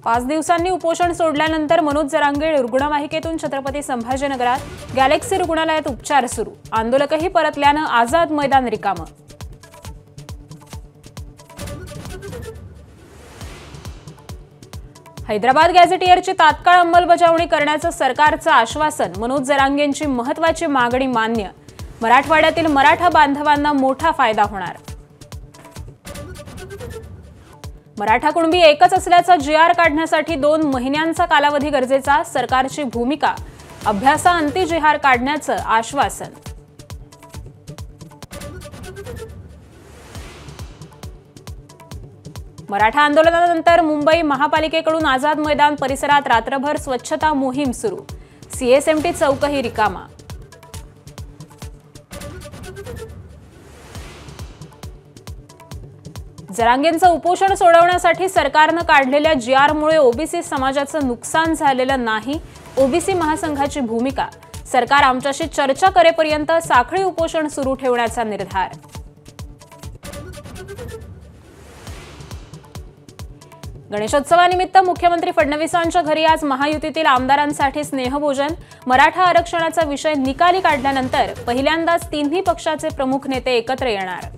5 दिवसांनी उपोषण सोडल्यानंतर मनोज जरांगे रुग्णवाहिकेतून छत्रपती संभाजीनगरात गॅलेक्सी रुग्णालयात उपचार सुरू। आंदोलकही परतल्यानं आझाद मैदान रिकामं। हैदराबाद गॅझेटियरची तात्काळ अंमलबजावणी करण्याचं सरकारचं आश्वासन। मनोज जरांगेंची महत्त्वाची मागणी मान्य। मराठवाड्यातील मराठा बांधवांना मोठा फायदा होणार। मराठा कुणबी एकच असल्याचा जीआर काढण्यासाठी 2 महिन्यांचा कालावधी गरजेचा। सरकारची भूमिका अभ्यासाअंती जीआर काढण्याचं आश्वासन। मराठा आंदोलनानंतर मुंबई महापालिकेकडून आझाद मैदान परिसरात रात्रभर स्वच्छता मोहीम सुरू। सीएसएमटी चौकही रिकामा। जरांगेंचं उपोषण सोडवण्यासाठी सरकारनं काढलेल्या जीआरमुळे ओबीसी समाजाचं नुकसान झालेलं नाही। ओबीसी महासंघाची भूमिका, सरकार आमच्याशी चर्चा करेपर्यंत साखळी उपोषण सुरू ठेवण्याचा निर्धार। गणेशोत्सवानिमित्त मुख्यमंत्री फडणवीसांच्या घरी आज महायुतीतील आमदारांसाठी स्नेहभोजन। मराठा आरक्षणाचा विषय निकाली काढल्यानंतर पहिल्यांदाच तिन्ही पक्षाचे प्रमुख नेते एकत्र येणार।